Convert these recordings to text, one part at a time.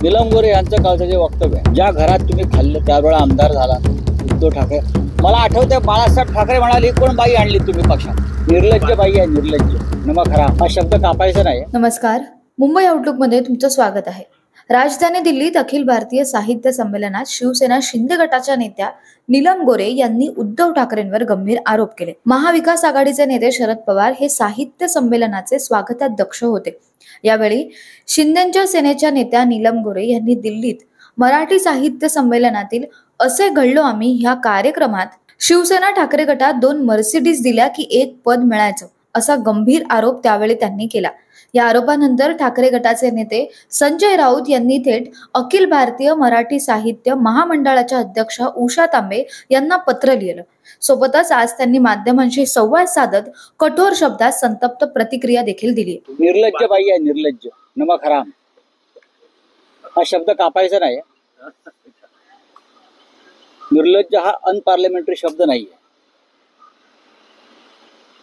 नीलम गोरे यांचं कालचं जे वक्तव्य आहे, ज्या घरात तुम्ही खाल्लं त्यावेळेला आमदार झाला उद्धव ठाकरे. मला आठवतंय बाळासाहेब ठाकरे म्हणाले, कोण बाई आणली तुम्ही पक्षात? निर्लज्ज बाई आहे, निर्लज्ज. नमक हराम हा शब्द कापायचा नाही. नमस्कार, मुंबई आउटलुक मध्ये तुमचं स्वागत आहे. राजधानी दिल्लीत अखिल भारतीय साहित्य संमेलनात शिवसेना शिंदे गटाच्या नेत्या नीलम गोरे यांनी उद्धव ठाकरेंवर गंभीर आरोप केले. महाविकास आघाडीचे नेते शरद पवार हे साहित्य संमेलनाचे स्वागताध्यक्ष होते. यावेळी शिंदेच्या सेनेच्या नेत्या नीलम गोरे यांनी दिल्लीत मराठी साहित्य संमेलनातील असे घडलो आम्ही ह्या कार्यक्रमात शिवसेना ठाकरे गटात 2 मर्सिडीज दिल्या की 1 पद मिळायचं असा गंभीर आरोप त्यावेळी त्यांनी केला. या आरोपानंतर ठाकरे गटाचे नेते संजय राऊत यांनी थेट अखिल भारतीय मराठी साहित्य महामंडळाच्या अध्यक्षा उषा तांबे यांना पत्र लिहिलं. सोबतच आज त्यांनी माध्यमांशी संवाद साधत कठोर शब्दात संतप्त प्रतिक्रिया देखील दिली. निर्लज्ज बाई आहे, निर्लज्ज. नमक हराम हा शब्द कापायचा नाही. निर्लज्ज हा अनपार्लिमेंटरी शब्द नाहीये.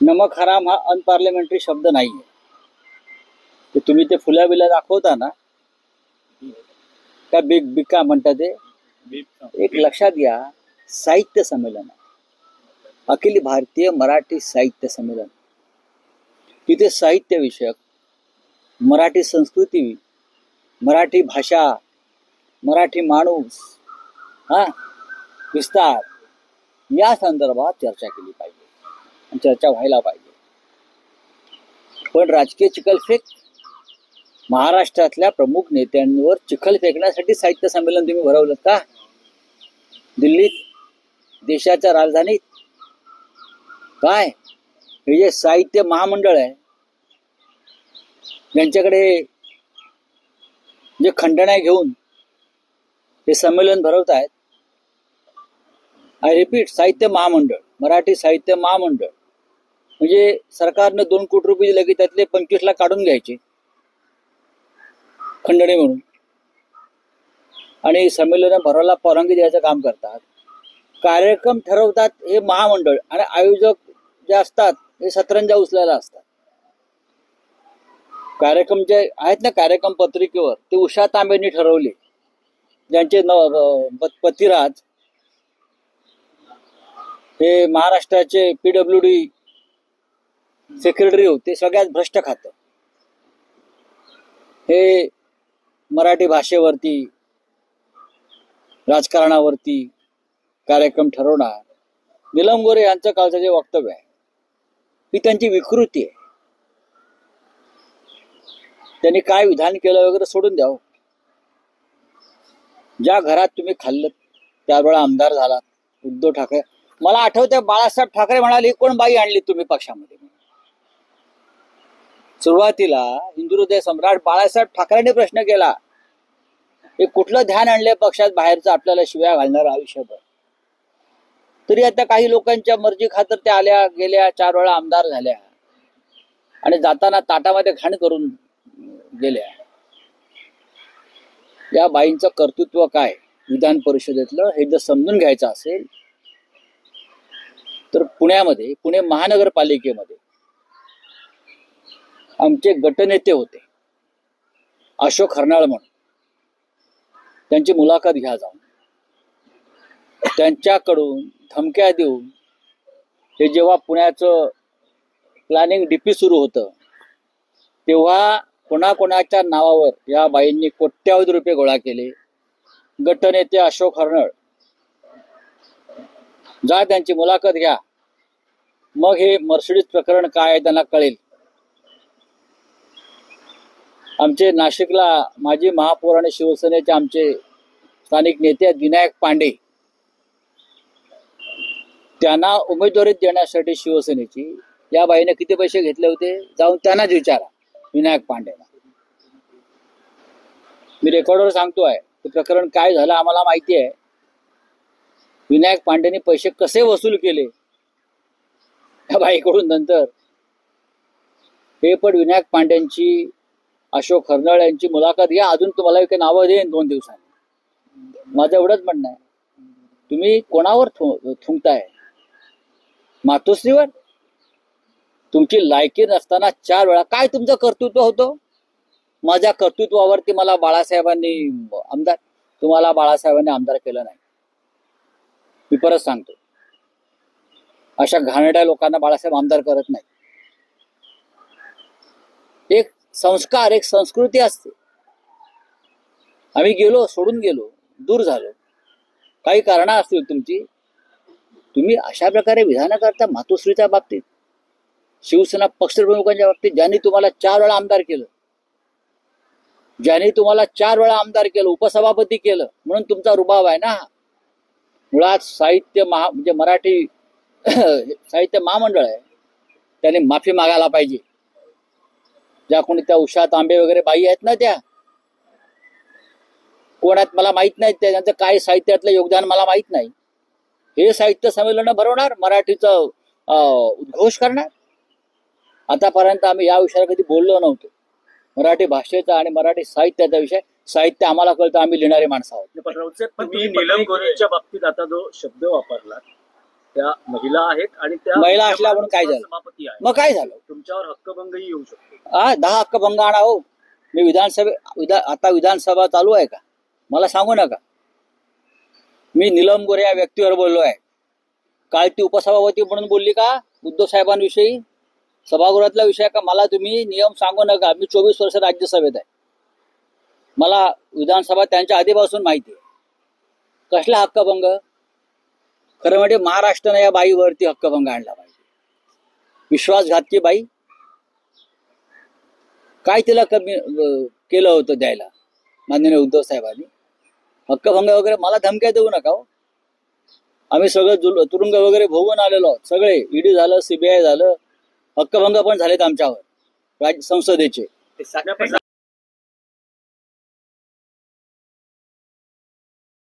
नमक हराम हा अनपार्लिमेंटरी शब्द नाहीये. ते तुम्ही ते फुल्या बिल्या दाखवता ना, काय बिग बिग का म्हणतात ते, एक लक्षात घ्या. साहित्य संमेलन, अखिल भारतीय मराठी साहित्य संमेलन, तिथे साहित्य विषयक, मराठी संस्कृती, मराठी भाषा, मराठी माणूस विस्तार या संदर्भात चर्चा केली पाहिजे आणि चर्चा व्हायला पाहिजे. पण राजकीय चिखलफेक, महाराष्ट्रातल्या प्रमुख नेत्यांवर चिखल फेकण्यासाठी साहित्य संमेलन तुम्ही भरवलं का दिल्लीत, देशाच्या राजधानीत? काय हे जे साहित्य महामंडळ आहे, ज्यांच्याकडे जे खंडण्या घेऊन हे संमेलन भरवत आहेत, आय रिपीट, साहित्य महामंडळ, मराठी साहित्य महामंडळ, म्हणजे सरकारनं 2 कोटी रुपये दिले की त्यातले 25 लाख काढून घ्यायचे खंडणी म्हणून आणि संमेलन भरवायला परवानगी द्यायचं काम करतात. कार्यक्रम ठरवतात हे महामंडळ आणि आयोजक जे असतात हे सतरंजा उचलायला असतात. कार्यक्रम जे आहेत ना, कार्यक्रम पत्रिकेवर ते उषा तांबेंनी ठरवले, ज्यांचे पतिराज हे महाराष्ट्राचे PWD सेक्रेटरी होते. सगळ्यात भ्रष्ट खातं हे मराठी भाषेवरती, राजकारणावरती कार्यक्रम ठरवणार. नीलम गोरे यांचं कालचं जे वक्तव्य आहे ही त्यांची विकृती आहे. त्यांनी काय विधान केलं वगैरे सोडून द्यावं. ज्या घरात तुम्ही खाल्लं त्यावेळेला आमदार झाला उद्धव ठाकरे. मला आठवतंय बाळासाहेब ठाकरे म्हणाले, कोण बाई आणली तुम्ही पक्षामध्ये? सुरुवातीला हिंदू हृदय सम्राट बाळासाहेब ठाकरेंनी प्रश्न केला, हे कुठलं ध्यान आणलंय पक्षात बाहेरचं आपल्याला शिव्या घालणार आयुष्यभर? तरी आता काही लोकांच्या मर्जी खातर त्या आल्या गेल्या, 4 वेळा आमदार झाल्या आणि जाताना ताटामध्ये घाण करून गेल्या. या बाईंचं कर्तृत्व काय विधान परिषदेतलं हे जर समजून घ्यायचं असेल तर पुण्यामध्ये, पुणे महानगरपालिकेमध्ये आमचे गटनेते होते अशोक हरनाळ म्हणून, त्यांची मुलाखत घ्या जाऊन. त्यांच्याकडून धमक्या देऊन हे जेव्हा पुण्याचं प्लॅनिंग DP सुरू होतं तेव्हा कोणाकोणाच्या नावावर या बाईंनी कोट्यावधी रुपये गोळा केले. गटनेते अशोक हरनाळ, जा त्यांची मुलाखत घ्या, मग हे मर्सिडीज प्रकरण काय आहे त्यांना कळेल. आमचे नाशिकला माजी महापौर आणि शिवसेनेचे आमचे स्थानिक नेते आहेत विनायक पांडे, त्यांना उमेदवारी देण्यासाठी शिवसेनेची या बाईने किती पैसे घेतले होते जाऊन त्यांनाच विचारा, विनायक पांडेला. मी रेकॉर्डवर सांगतोय ते प्रकरण काय झालं आम्हाला माहिती आहे. विनायक पांडेने पैसे कसे वसूल केले या बाईकडून नंतर हे पण विनायक पांड्यांची, अशोक हरनाळ यांची मुलाखत घ्या. अजून तुम्हाला काही नावं देईन 2 दिवसांनी. माझं एवढंच म्हणणं आहे, तुम्ही कोणावर थुंकताय? मातोश्रीवर? तुमची लायकी नसताना 4 वेळा काय तुमचं कर्तृत्व होतं? माझ्या कर्तृत्वावरती मला बाळासाहेबांनी आमदार, तुम्हाला बाळासाहेबांनी आमदार केलं नाही. मी परत सांगतो, अशा घाणेरड्या लोकांना बाळासाहेब आमदार करत नाही. एक संस्कार, एक संस्कृती असते. आम्ही गेलो, सोडून गेलो, दूर झालो, काही कारण असतील तुमची. तुम्ही अशा प्रकारे विधान करता मातोश्रीच्या बाबतीत, शिवसेना पक्षप्रमुखांच्या बाबतीत, ज्यांनी तुम्हाला 4 वेळा आमदार केलं, ज्यांनी तुम्हाला 4 वेळा आमदार केलं, उपसभापती केलं, म्हणून तुमचा रुबाब आहे ना. मुळात साहित्य म्हणजे मराठी साहित्य महामंडळ आहे, त्याने माफी मागायला पाहिजे. ज्या कोणी त्या उषा तांबे वगैरे बाई आहेत ना, त्या कोणात मला माहित नाही, त्यांचं काय साहित्यातलं योगदान मला माहित नाही. हे साहित्य संमेलन भरवणार, मराठीचं उद्घोष करणार. आतापर्यंत आम्ही या विषयावर कधी बोललो नव्हतो. मराठी भाषेचा आणि मराठी साहित्याचा विषय, साहित्य आम्हाला कळतं, आम्ही लिहिणारी माणसं आहोत. पण तुम्ही नीलम गोरेच्या बाबतीत आता जो शब्द वापरला, त्या महिला आहेत आणि त्या महिला असल्या म्हणून काय झालं, सभापती आहे, मग काय झालं? तुमच्यावर हक्कभंगही येऊ शकतो. 10 हक्कभंग आणा हो. मी आता विधानसभा चालू आहे का, मला सांगू नका. मी नीलम गोरे या व्यक्तीवर बोललो आहे. काल ती उपसभापती म्हणून बोलली का उद्धव साहेबांविषयी, सभागृहातला विषय का? मला तुम्ही नियम सांगू नका. मी 24 वर्ष राज्यसभेत आहे, मला विधानसभा त्यांच्या आधीपासून माहिती आहे. कसला हक्कभंग? खरं म्हणजे महाराष्ट्राने या बाईवरती हक्कभंग आणला पाहिजे. विश्वासघातकी बाई, काय तिला कमी केलं होतं द्यायला माननीय उद्धव साहेबांनी? हक्कभंग वगैरे मला धमक्या देऊ नका हो. आम्ही सगळं तुरुंग वगैरे भोगून आलेलो आहोत. सगळे ईडी झालं, CBI झालं, हक्कभंग पण झालेत आमच्यावर, संसदेचे.